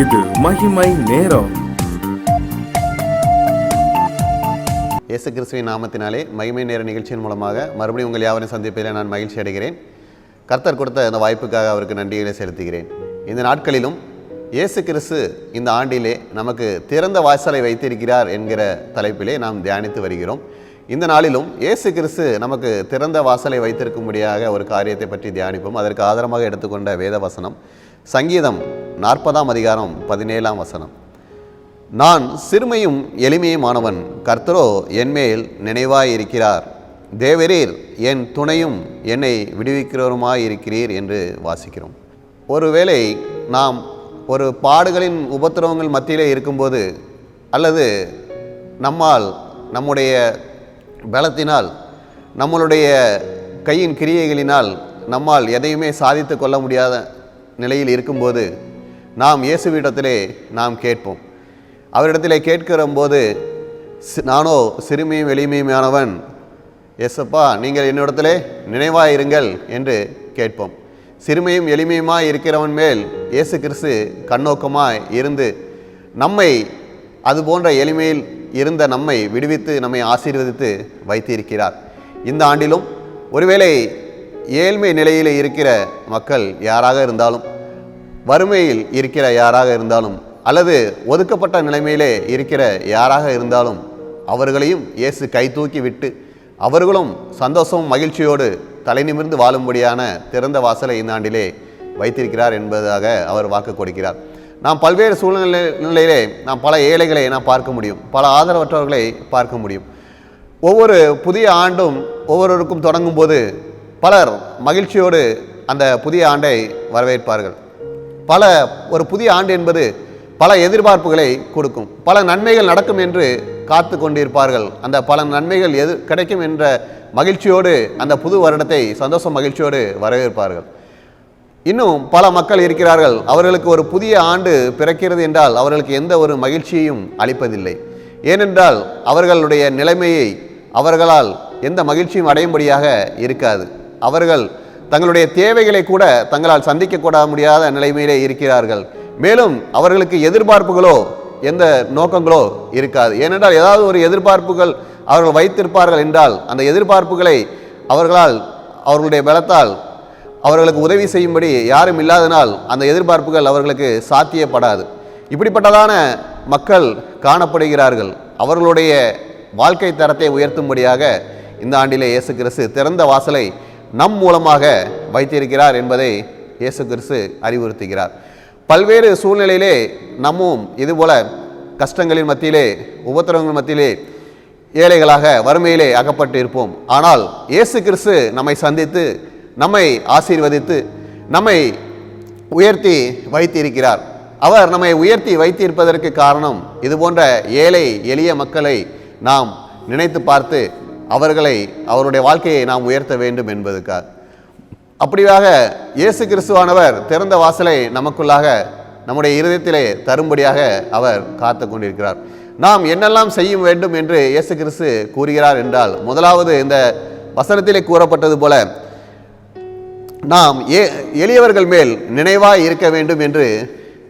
இது மகிமை நேரம். இயேசு கிறிஸ்துவின் நாமத்தினாலே மகிமை நேர நிகழ்ச்சியின் மூலமாக மறுபடியும் உங்கள் யாவரையும் சந்திப்பதில் நான் மகிழ்ச்சி அடைகிறேன். கர்த்தர் கொடுத்த அந்த வாய்ப்புக்காக அவருக்கு நன்றிகளை செலுத்துகிறேன். இந்த நாட்களிலும் இயேசு கிறிஸ்து இந்த ஆண்டிலே நமக்கு திறந்த வாசலை வைத்திருக்கிறார் என்கிற தலைப்பிலே நாம் தியானித்து வருகிறோம். இந்த நாளிலும் இயேசு கிறிஸ்து நமக்கு திறந்த வாசலை வைத்திருக்கும்படியாக ஒரு காரியத்தை பற்றி தியானிப்போம். அதற்கு ஆதாரமாக எடுத்துக்கொண்ட வேத வசனம் சங்கீதம் 40ஆம் அதிகாரம் 17ஆம் வசனம். நான் சிறுமையும் எளிமையுமானவன், கர்த்தரோ என்மேல் நினைவாயிருக்கிறார். தேவரீர் என் துணையும் என்னை விடுவிக்கிறவருமாயிருக்கிறீர் என்று வாசிக்கிறோம். ஒருவேளை நாம் ஒரு பாடுகளின் உபத்திரவங்கள் மத்தியிலே இருக்கும்போது, அல்லது நம்முடைய பலத்தினால், நம்மளுடைய கையின் கிரியைகளினால் நம்மால் எதையுமே சாதித்து கொள்ள முடியாத நிலையில் இருக்கும்போது நாம் இயேசுவிடத்திலே நாம் கேட்போம். அவரிடத்திலே கேட்கிற போது, நானோ சிறுமியும் எளிமையுமானவன், எஸ்ஸப்பா நீங்கள் என்னிடத்திலே நினைவாயிருங்கள் என்று கேட்போம். சிறுமையும் எளிமையுமாய் இருக்கிறவன் மேல் இயேசு கிறிஸ்து கண்ணோக்கமாய் இருந்து நம்மை, அதுபோன்ற எளிமையில் இருந்த நம்மை விடுவித்து நம்மை ஆசீர்வதித்து வைத்திருக்கிறார். இந்த ஆண்டிலும் ஒருவேளை ஏழ்மை நிலையில் இருக்கிற மக்கள் யாராக இருந்தாலும், வறுமையில் இருக்கிற யாராக இருந்தாலும், அல்லது ஒதுக்கப்பட்ட நிலைமையிலே இருக்கிற யாராக இருந்தாலும், அவர்களையும் இயேசு கை தூக்கி விட்டு அவர்களும் சந்தோஷமும் மகிழ்ச்சியோடு தலை நிமிர்ந்து வாழும்படியான திறந்த வாசலை இந்த ஆண்டிலே வைத்திருக்கிறார் என்பதாக அவர் வாக்கு கொடுக்கிறார். நாம் பல்வேறு சூழ்நிலையிலே நாம் பல ஏழைகளை நாம் பார்க்க முடியும், பல ஆதரவற்றவர்களை பார்க்க முடியும். ஒவ்வொரு புதிய ஆண்டும் ஒவ்வொருவருக்கும் தொடங்கும் போது பலர் மகிழ்ச்சியோடு அந்த புதிய ஆண்டை வரவேற்பார்கள். ஒரு புதிய ஆண்டு என்பது பல எதிர்பார்ப்புகளை கொடுக்கும். பல நன்மைகள் நடக்கும் என்று காத்து கொண்டிருப்பார்கள். அந்த பல நன்மைகள் கிடைக்கும் என்ற மகிழ்ச்சியோடு அந்த புது வருடத்தை சந்தோஷ மகிழ்ச்சியோடு வரவேற்பார்கள். இன்னும் பல மக்கள் இருக்கிறார்கள், அவர்களுக்கு ஒரு புதிய ஆண்டு பிறக்கிறது என்றால் அவர்களுக்கு எந்த ஒரு மகிழ்ச்சியையும் அளிப்பதில்லை. ஏனென்றால் அவர்களுடைய நிலைமையை அவர்களால் எந்த மகிழ்ச்சியும் அடையும்படியாக இருக்காது. அவர்கள் தங்களுடைய தேவைகளை கூட தங்களால் சந்திக்க முடியாத நிலைமையிலே இருக்கிறார்கள். மேலும் அவர்களுக்கு எதிர்பார்ப்புகளோ எந்த நோக்கங்களோ இருக்காது. ஏனென்றால் ஏதாவது ஒரு எதிர்பார்ப்புகள் அவர்கள் வைத்திருப்பார்கள் என்றால் அந்த எதிர்பார்ப்புகளை அவர்களால், அவர்களுடைய பலத்தால் அவர்களுக்கு உதவி செய்யும்படி யாரும் இல்லாதனால் அந்த எதிர்பார்ப்புகள் அவர்களுக்கு சாத்தியப்படாது. இப்படிப்பட்டதான மக்கள் காணப்படுகிறார்கள். அவர்களுடைய வாழ்க்கை தரத்தை உயர்த்தும்படியாக இந்த ஆண்டிலே இயேசு கிறிஸ்து திறந்த வாசலை நம் மூலமாக வைத்திருக்கிறார் என்பதை இயேசு கிறிஸ்து அறிவுறுத்துகிறார். பல்வேறு சூழ்நிலையிலே நம்மும் இதுபோல கஷ்டங்களின் மத்தியிலே, உபத்திரவங்கள் மத்தியிலே ஏழைகளாக வறுமையிலே அகப்பட்டு இருப்போம். ஆனால் இயேசு கிறிஸ்து நம்மை சந்தித்து நம்மை ஆசீர்வதித்து நம்மை உயர்த்தி வைத்திருக்கிறார். அவர் நம்மை உயர்த்தி வைத்திருப்பதற்கு காரணம் இதுபோன்ற ஏழை எளிய மக்களை நாம் நினைத்து பார்த்து அவருடைய வாழ்க்கையை நாம் உயர்த்த வேண்டும் என்பதுக்காக. அப்படியாக இயேசு கிறிஸ்துவானவர் திறந்த வாசலை நமக்குள்ளாக நம்முடைய இருதயத்திலே தரும்படியாக அவர் காத்து கொண்டிருக்கிறார். நாம் என்னெல்லாம் செய்ய வேண்டும் என்று இயேசு கிறிஸ்து கூறுகிறார் என்றால், முதலாவது இந்த வசனத்திலே கூறப்பட்டது போல நாம் எளியவர்கள் மேல் நினைவாய் இருக்க வேண்டும் என்று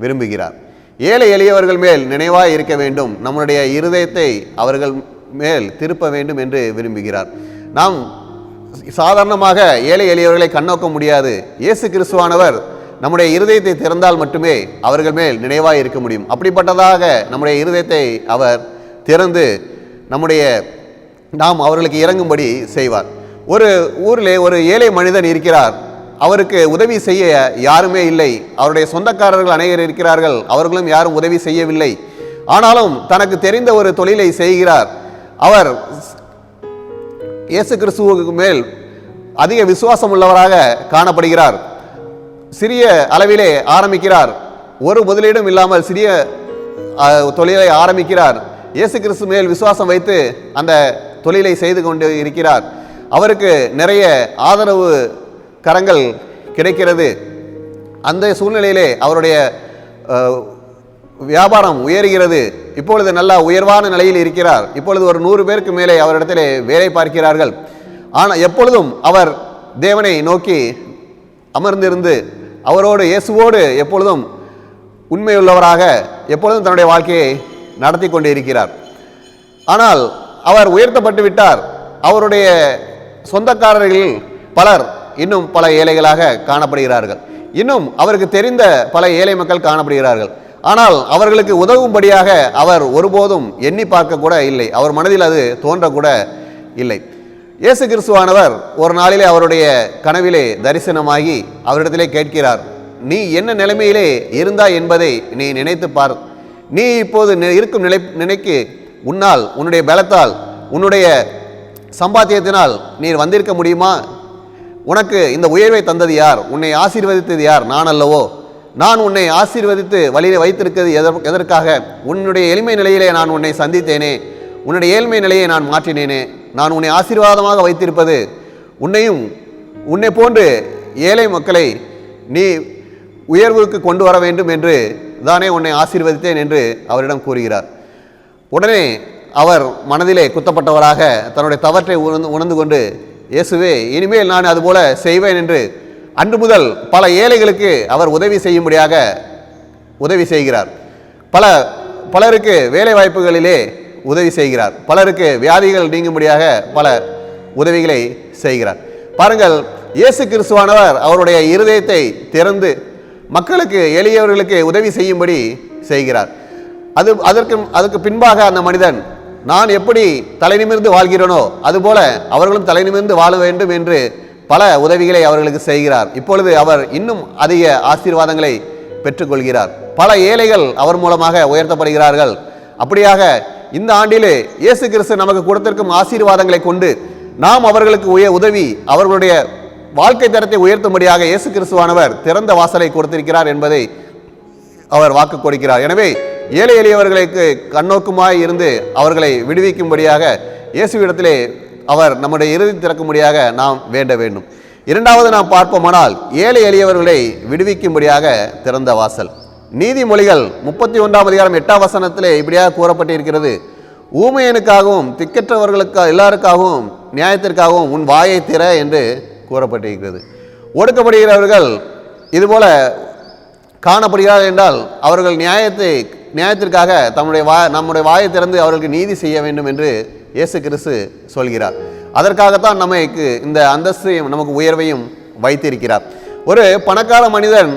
விரும்புகிறார். ஏழை எளியவர்கள் மேல் நினைவாய் இருக்க வேண்டும், நம்முடைய இருதயத்தை அவர்கள் மேல் திருப்ப வேண்டும் என்று விரும்புகிறார். நாம் சாதாரணமாக ஏழை எளியவர்களை கண்ணோக்க முடியாது. இயேசு கிறிஸ்துவானவர் நம்முடைய இருதயத்தை திறந்தால் மட்டுமே அவர்கள் மேல் நினைவாய் இருக்க முடியும். அப்படிப்பட்டதாக நம்முடைய இருதயத்தை அவர் திறந்து நாம் அவர்களுக்கு இறங்கும்படி செய்வார். ஒரு ஊரிலே ஒரு ஏழை மனிதன் இருக்கிறார். அவருக்கு உதவி செய்ய யாருமே இல்லை. அவருடைய சொந்தக்காரர்கள் அநேகர் இருக்கிறார்கள், அவர்களும் யாரும் உதவி செய்யவில்லை. ஆனாலும் தனக்கு தெரிந்த ஒரு தொழிலை செய்கிறார். அவர் இயேசு கிறிஸ்துவுக்கு மேல் அதிக விசுவாசம் உள்ளவராக காணப்படுகிறார். சிறிய அளவிலே ஆரம்பிக்கிறார். ஒரு முதலீடும் இல்லாமல் சிறிய தொழிலை ஆரம்பிக்கிறார். இயேசு கிறிஸ்து மேல் விசுவாசம் வைத்து அந்த தொழிலை செய்து கொண்டு இருக்கிறார். அவருக்கு நிறைய ஆதரவு கரங்கள் கிடைக்கிறது. அந்த சூழ்நிலையிலே அவருடைய வியாபாரம் உயர்கிறது. இப்பொழுது நல்ல உயர்வான நிலையில் இருக்கிறார். இப்பொழுது ஒரு 100 பேருக்கு மேலே அவரிடத்திலே வேலை பார்க்கிறார்கள். ஆனால் எப்பொழுதும் அவர் தேவனை நோக்கி அமர்ந்திருந்து அவரோடு இயேசுவோடு எப்பொழுதும் உண்மையுள்ளவராக எப்பொழுதும் தன்னுடைய வாழ்க்கையை நடத்தி கொண்டு இருக்கிறார். ஆனால் அவர் உயர்த்தப்பட்டு விட்டார். அவருடைய சொந்தக்காரர்களில் பலர் இன்னும் பல ஏழைகளாக காணப்படுகிறார்கள். இன்னும் அவருக்கு தெரிந்த பல ஏழை மக்கள் காணப்படுகிறார்கள். ஆனால் அவர்களுக்கு உதவும்படியாக அவர் ஒருபோதும் எண்ணி பார்க்க கூட இல்லை. அவர் மனதில் அது தோன்றக்கூட இல்லை. இயேசு கிறிஸ்துவானவர் ஒரு நாளிலே அவருடைய கனவிலே தரிசனமாகி அவரிடத்திலே கேட்கிறார், நீ என்ன நிலைமையிலே இருந்தாய் என்பதை நீ நினைத்து பார். நீ இப்போது இருக்கும் நிலைக்கு உன்னால், உன்னுடைய பலத்தால், உன்னுடைய சம்பாத்தியத்தினால் நீர் வந்திருக்க முடியுமா? உனக்கு இந்த உயர்வை தந்தது யார்? உன்னை ஆசீர்வதித்தது யார்? நான் அல்லவோ? நான் உன்னை ஆசீர்வதித்து வழியை வைத்திருக்கிறது எதற்காக? உன்னுடைய எளிமை நிலையிலே நான் உன்னை சந்தித்தேனே, உன்னுடைய ஏழ்மை நிலையை நான் மாற்றினேனே. நான் உன்னை ஆசீர்வாதமாக வைத்திருப்பது உன்னையும் உன்னை போன்று ஏழை மக்களை நீ உயர்வுக்கு கொண்டு வர வேண்டும் என்று தானே உன்னை ஆசீர்வதித்தேன் என்று அவரிடம் கூறுகிறார். உடனே அவர் மனதிலே குத்தப்பட்டவராக தன்னுடைய தவற்றை உணர்ந்து கொண்டு, இயேசுவே, இனிமேல் நான் அதுபோல செய்வேன் என்று அன்று முதல் பல ஏழைகளுக்கு அவர் உதவி செய்யும்படியாக உதவி செய்கிறார். பலருக்கு வேலை வாய்ப்புகளிலே உதவி செய்கிறார். பலருக்கு வியாதிகள் நீங்கும்படியாக பல உதவிகளை செய்கிறார். பாருங்கள், இயேசு கிறிஸ்துவானவர் அவருடைய இருதயத்தை திறந்து மக்களுக்கு, எளியவர்களுக்கு உதவி செய்யும்படி செய்கிறார். அதற்கு பின்பாக அந்த மனிதன், நான் எப்படி தலை நிமிர்ந்து வாழ்கிறேனோ அதுபோல அவர்களும் தலை நிமிர்ந்து வாழ வேண்டும் என்று பல உதவிகளை அவர்களுக்கு செய்கிறார். இப்பொழுது அவர் இன்னும் அதிக ஆசீர்வாதங்களை பெற்றுக்கொள்கிறார். பல ஏழைகள் அவர் மூலமாக உயர்த்தப்படுகிறார்கள். அப்படியாக இந்த ஆண்டிலே இயேசு கிறிஸ்து நமக்கு கொடுத்திருக்கும் ஆசீர்வாதங்களை கொண்டு நாம் அவர்களுக்கு உதவி, அவர்களுடைய வாழ்க்கை தரத்தை உயர்த்தும்படியாக இயேசு கிறிஸ்துவானவர் திறந்த வாசலை கொடுத்திருக்கிறார் என்பதை அவர் வாக்கு கொடுக்கிறார். எனவே ஏழை எளியவர்களுக்கு கண்ணோக்குமாய் இருந்து அவர்களை விடுவிக்கும்படியாக இயேசுவிடத்திலே அவர் நம்முடைய இறுதி திறக்கும்படியாக நாம் வேண்ட வேண்டும். இரண்டாவது நாம் பார்ப்போமானால், ஏழை எளியவர்களை விடுவிக்கும்படியாக திறந்த வாசல். நீதிமொழிகள் 31 அதிகாரம் 8 வசனத்திலே இப்படியாக கூறப்பட்டிருக்கிறது, ஊமையனுக்காகவும் திக்கற்றவர்களுக்கு எல்லாருக்காகவும் நியாயத்திற்காகவும் உன் வாயை திற என்று கூறப்பட்டிருக்கிறது. ஒடுக்கப்படுகிறவர்கள் இதுபோல காணப்படுகிறார்கள் என்றால் அவர்கள் நியாயத்திற்காக நம்முடைய வாயை திறந்து அவர்களுக்கு நீதி செய்ய வேண்டும் என்று இயேசு கிறிஸ்து சொல்கிறார். அதற்காகத்தான் நமக்கு இந்த அந்தஸ்தையும் நமக்கு உயர்வையும் வைத்திருக்கிறார். ஒரு பணக்கார மனிதன்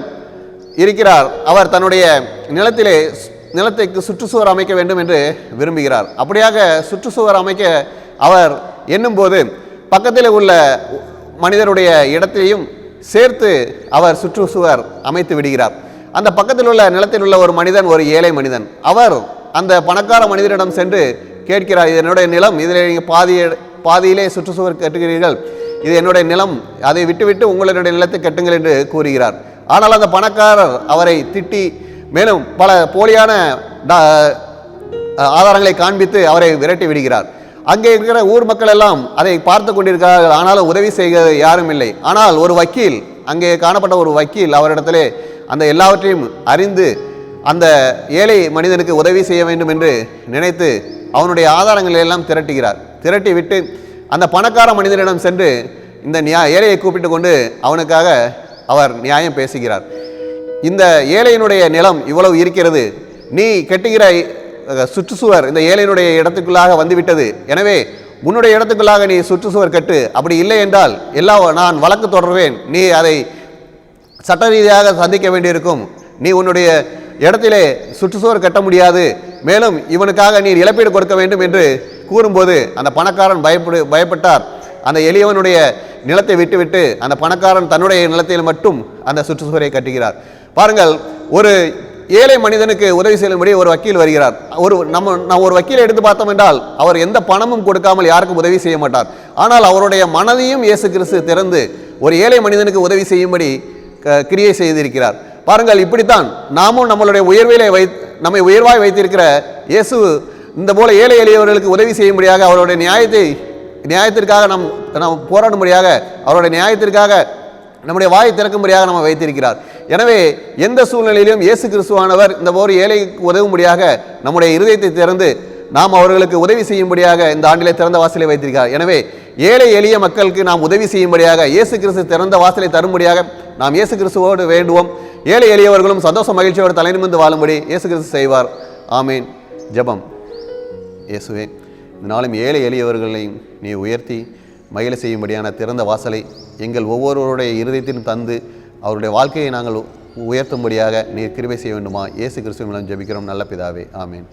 இருக்கிறார். அவர் தன்னுடைய நிலத்திற்கு சுற்றுச்சுவர் அமைக்க வேண்டும் என்று விரும்புகிறார். அப்படியாக சுற்றுச்சுவர் அமைக்க அவர் எண்ணும்போது பக்கத்தில் உள்ள மனிதருடைய இடத்தையும் சேர்த்து அவர் சுற்றுச்சுவர் அமைத்து விடுகிறார். அந்த பக்கத்தில் உள்ள நிலத்தில் உள்ள ஒரு மனிதன், ஒரு ஏழை மனிதன், அவர் அந்த பணக்கார மனிதரிடம் சென்று கேட்கிறார், இது என்னுடைய நிலம், இதில் நீங்கள் பாதியிலே சுற்றுச்சுவர் கட்டுகிறீர்கள், இது என்னுடைய நிலம், அதை விட்டுவிட்டு உங்களுடைய நிலத்தை கட்டுங்கள் என்று கூறுகிறார். ஆனால் அந்த பணக்காரர் அவரை திட்டி மேலும் பல போலியான ஆதாரங்களை காண்பித்து அவரை விரட்டி விடுகிறார். அங்கே இருக்கிற ஊர் மக்கள் எல்லாம் அதை பார்த்து கொண்டிருக்கிறார்கள். ஆனாலும் உதவி செய்ய யாரும் இல்லை. ஆனால் ஒரு வக்கீல், அங்கே காணப்பட்ட ஒரு வக்கீல் அவரிடத்திலே அந்த எல்லாவற்றையும் அறிந்து அந்த ஏழை மனிதனுக்கு உதவி செய்ய வேண்டும் என்று நினைத்து அவனுடைய ஆதாரங்களை எல்லாம் திரட்டி விட்டு அந்த பணக்கார மனிதனிடம் சென்று இந்த ஏழையை கூப்பிட்டு கொண்டு அவனுக்காக அவர் நியாயம் பேசுகிறார். இந்த ஏழையினுடைய நிலம் இவ்வளவு இருக்கிறது, நீ கட்டுகிற சுற்றுச்சுவர் இந்த ஏழையினுடைய இடத்துக்குள்ளாக வந்துவிட்டது, எனவே உன்னுடைய இடத்துக்குள்ளாக நீ சுற்றுச்சுவர் கட்டு, அப்படி இல்லை என்றால் நான் வழக்கு தொடர்வேன், நீ அதை சட்ட ரீதியாக சந்திக்க வேண்டியிருக்கும், நீ உன்னுடைய இடத்திலே சுற்றுச்சுவர் கட்ட முடியாது, மேலும் இவனுக்காக நீர் இழப்பீடு கொடுக்க வேண்டும் என்று கூறும்போது அந்த பணக்காரன் பயப்பட்டார். அந்த எளியவனுடைய நிலத்தை விட்டுவிட்டு அந்த பணக்காரன் தன்னுடைய நிலத்தில் மட்டும் அந்த சுற்றுச்சுவரை கட்டுகிறார். பாருங்கள், ஒரு ஏழை மனிதனுக்கு உதவி செய்யும்படி ஒரு வக்கீல் வருகிறார். நம்ம ஒரு வக்கீலை எடுத்து பார்த்தோம் என்றால் அவர் எந்த பணமும் கொடுக்காமல் யாருக்கும் உதவி செய்ய மாட்டார். ஆனால் அவருடைய மனதையும் இயேசு கிறிஸ்து திறந்து ஒரு ஏழை மனிதனுக்கு உதவி செய்யும்படி கிரியை செய்திருக்கிறார். பாருங்கள், இப்படித்தான் நாமும் நம்மளுடைய நம்மை உயர்வாய் வைத்திருக்கிற இயேசு இந்த போல ஏழை எளியவர்களுக்கு உதவி செய்யும்படியாக அவருடைய நியாயத்திற்காக நாம் போராடும்படியாக அவருடைய நியாயத்திற்காக நம்முடைய வாயை திறக்கும்படியாக நம்ம வைத்திருக்கிறார். எனவே எந்த சூழ்நிலையிலும் இயேசு கிறிஸ்துவானவர் இந்த போர் ஏழைக்கு உதவும்படியாக நம்முடைய இருதயத்தை திறந்து நாம் அவர்களுக்கு உதவி செய்யும்படியாக இந்த ஆண்டிலே திறந்த வாசலை வைத்திருக்கிறார். எனவே ஏழை எளிய மக்களுக்கு நாம் உதவி செய்யும்படியாக இயேசு கிறிஸ்து திறந்த வாசலை தரும்படியாக நாம் இயேசு கிறிஸ்துவோடு வேண்டுவோம். ஏழை எளியவர்களும் சந்தோஷ மகிழ்ச்சியோடு தலை நிமிர்ந்து வாழும்படி இயேசு கிறிஸ்து செய்வார். ஆமீன். ஜெபம். இயேசுவே, இந்த நாளும் ஏழை எளியவர்களையும் நீ உயர்த்தி மகிழ செய்யும்படியான திறந்த வாசலை எங்கள் ஒவ்வொருவருடைய இருதயத்திலும் தந்து அவருடைய வாழ்க்கையை நாங்கள் உயர்த்தும்படியாக நீர் கிருபை செய்ய வேண்டுமா? இயேசு கிறிஸ்துவின் மூலம் ஜெபிக்கிறோம் நல்ல பிதாவே. ஆமீன்.